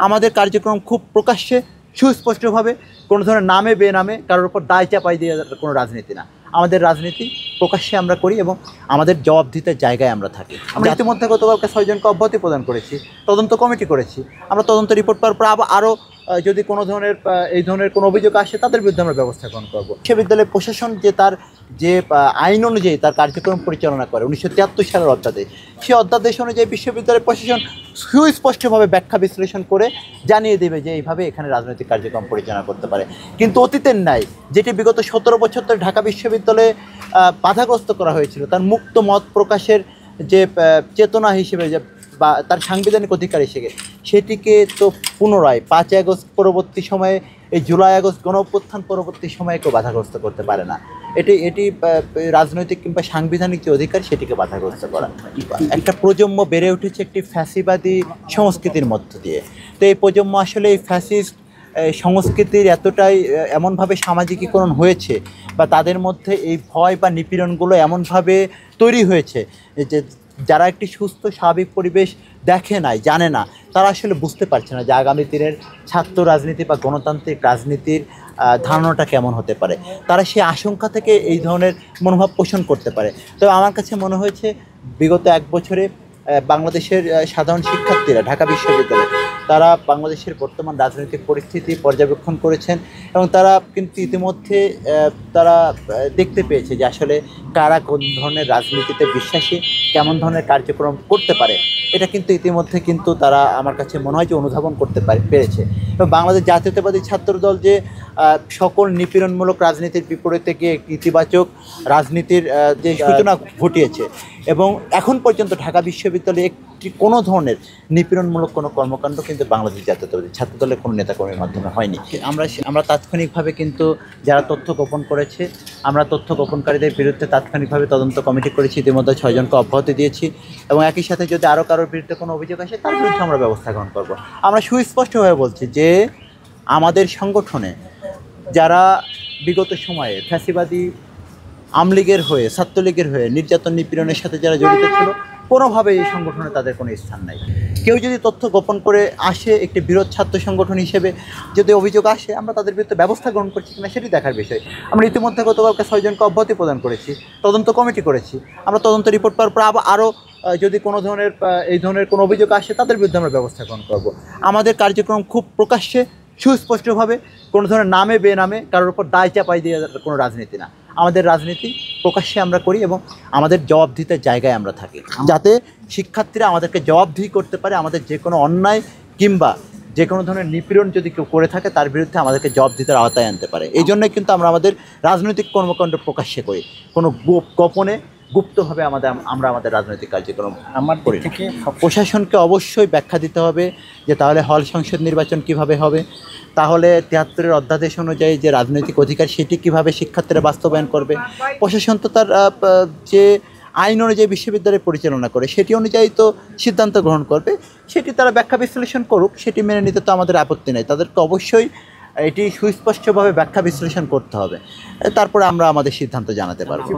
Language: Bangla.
আমাদের কার্যক্রম খুব প্রকাশ্যে সুস্পষ্টভাবে কোনো ধরনের নামে বেনামে কারোর উপর দায় চাপাই দিয়ে কোনো রাজনীতি না। আমাদের রাজনীতি প্রকাশ্যে আমরা করি এবং আমাদের জবাবদিহিতার জায়গায় আমরা থাকি। আমরা ইতিমধ্যে গতকালকে 6 জনকে অব্যাহতি প্রদান করেছি, তদন্ত কমিটি করেছি। আমরা তদন্ত রিপোর্ট পাওয়ার পর আরও যদি কোনো ধরনের এই ধরনের কোনো অভিযোগ আসে তাদের বিরুদ্ধে আমরা ব্যবস্থা গ্রহণ করব। বিশ্ববিদ্যালয়ের প্রশাসন তার যে আইন অনুযায়ী তার কার্যক্রম পরিচালনা করে 1973 সালের অধ্যাদেশ, সেই অধ্যাদেশ অনুযায়ী বিশ্ববিদ্যালয়ের প্রশাসন সুস্পষ্টভাবে ব্যাখ্যা বিশ্লেষণ করে জানিয়ে দেবে যে এইভাবে এখানে রাজনৈতিক কার্যক্রম পরিচালনা করতে পারে। কিন্তু অতীতের ন্যায় যেটি বিগত 17 বছর ধরে ঢাকা বিশ্ববিদ্যালয়ে বাধাগ্রস্ত করা হয়েছিল, তার মুক্ত মত প্রকাশের যে চেতনা হিসেবে যে বা তার সাংবিধানিক অধিকার হিসেবে, সেটিকে তো পুনরায় 5 আগস্ট পরবর্তী সময়ে, এই জুলাই আগস্ট গণঅভ্যুত্থান পরবর্তী সময়ে কেউ বাধাগ্রস্ত করতে পারে না। এটি রাজনৈতিক কিংবা সাংবিধানিক যে অধিকার সেটিকে বাধাগ্রস্ত করা। একটা প্রজন্ম বেড়ে উঠেছে একটি ফ্যাসিবাদী সংস্কৃতির মধ্য দিয়ে। তো এই প্রজন্ম আসলে এই ফ্যাসিস্ট সংস্কৃতির এতটাই এমনভাবে সামাজিকীকরণ হয়েছে বা তাদের মধ্যে এই ভয় বা নিপীড়নগুলো এমনভাবে তৈরি হয়েছে যে যারা একটি সুস্থ স্বাভাবিক পরিবেশ দেখে নাই, জানে না, তারা আসলে বুঝতে পারছে না যে আগামী দিনের ছাত্র রাজনীতি বা গণতান্ত্রিক রাজনীতির ধারণাটা কেমন হতে পারে। তারা সেই আশঙ্কা থেকে এই ধরনের মনোভাব পোষণ করতে পারে। তবে আমার কাছে মনে হয়েছে বিগত 1 বছরে বাংলাদেশের সাধারণ শিক্ষার্থীরা ঢাকা বিশ্ববিদ্যালয়ে তারা বাংলাদেশের বর্তমান রাজনৈতিক পরিস্থিতি পর্যবেক্ষণ করেছেন এবং তারা কিন্তু ইতিমধ্যে তারা দেখতে পেয়েছে যে আসলে কারা কোন ধরনের রাজনীতিতে বিশ্বাসী, কেমন ধরনের কার্যক্রম করতে পারে। এটা কিন্তু ইতিমধ্যে কিন্তু তারা আমার কাছে মনে হয় যে অনুধাবন করতে পেরেছে। এবং বাংলাদেশ জাতীয়তাবাদী ছাত্রদল যে সকল নিপীড়নমূলক রাজনীতির বিপরীতে গিয়ে ইতিবাচক রাজনীতির যে সূচনা ঘটিয়েছে এবং এখন পর্যন্ত ঢাকা বিশ্ববিদ্যালয়ে কোনো ধরনের নিপীড়নমূলক কোনো কর্মকাণ্ড কিন্তু বাংলাদেশ জাতীয়তাবাদী ছাত্রদলের কোনো নেতাকর্মীর মাধ্যমে হয়নি। আমরা তাৎক্ষণিকভাবে কিন্তু যারা তথ্য গোপন করেছে, আমরা তথ্য গোপনকারীদের বিরুদ্ধে তাৎক্ষণিকভাবে তদন্ত কমিটি করেছি, ইতিমধ্যে 6 জনকে অব্যাহতি দিয়েছি এবং একই সাথে যদি আরও কারোর বিরুদ্ধে কোনো অভিযোগ আসে তার বিরুদ্ধে আমরা ব্যবস্থা গ্রহণ করব। আমরা সুস্পষ্টভাবে বলছি যে আমাদের সংগঠনে যারা বিগত সময়ে ফ্যাসিবাদী আমলীগের হয়ে, ছাত্রলীগের হয়ে নির্যাতন নিপীড়নের সাথে যারা জড়িত ছিল, কোনোভাবে এই সংগঠনে তাদের কোনো স্থান নাই। কেউ যদি তথ্য গোপন করে আসে একটি বৃহৎ ছাত্র সংগঠন হিসেবে যদি অভিযোগ আসে, আমরা তাদের বিরুদ্ধে ব্যবস্থা গ্রহণ করছি কিনা সেটি দেখার বিষয়। আমরা ইতিমধ্যে গতকালকে 6 জনকে অব্যাহতি প্রদান করেছি, তদন্ত কমিটি করেছি। আমরা তদন্ত রিপোর্ট পাওয়ার পর আরও যদি কোনো ধরনের এই ধরনের কোনো অভিযোগ আসে তাদের বিরুদ্ধে আমরা ব্যবস্থা গ্রহণ করব। আমাদের কার্যক্রম খুব প্রকাশ্যে সুস্পষ্টভাবে কোনো ধরনের নামে বেনামে কারোর উপর দায় চাপাই দিয়ে কোনো রাজনীতি না। আমাদের রাজনীতি প্রকাশ্যে আমরা করি এবং আমাদের জবাবদিহিতার জায়গায় আমরা থাকি, যাতে শিক্ষার্থীরা আমাদেরকে জবাবদিহি করতে পারে। আমাদের যে কোনো অন্যায় কিংবা যে কোনো ধরনের নিপীড়ন যদি কেউ করে থাকে তার বিরুদ্ধে আমাদেরকে জবাবদিহিতার আওতায় আনতে পারে। এই জন্যই কিন্তু আমরা আমাদের রাজনৈতিক কর্মকাণ্ড প্রকাশ্যে করি, কোনো গোপনে গুপ্তভাবে আমরা আমাদের রাজনৈতিক কার্যক্রম করি। প্রশাসনকে অবশ্যই ব্যাখ্যা দিতে হবে যে তাহলে হল সংসদ নির্বাচন কিভাবে হবে, তাহলে 73-এর অধ্যাদেশ অনুযায়ী যে রাজনৈতিক অধিকার সেটি কিভাবে শিক্ষার্থীরা বাস্তবায়ন করবে। প্রশাসন তো তার যে আইন অনুযায়ী বিশ্ববিদ্যালয় পরিচালনা করে সেটি অনুযায়ী তো সিদ্ধান্ত গ্রহণ করবে, সেটি তারা ব্যাখ্যা বিশ্লেষণ করুক, সেটি মেনে নিতে তো আমাদের আপত্তি নেই। তাদেরকে অবশ্যই এটি সুস্পষ্টভাবে ব্যাখ্যা বিশ্লেষণ করতে হবে, তারপরে আমরা আমাদের সিদ্ধান্ত জানাতে পারবো।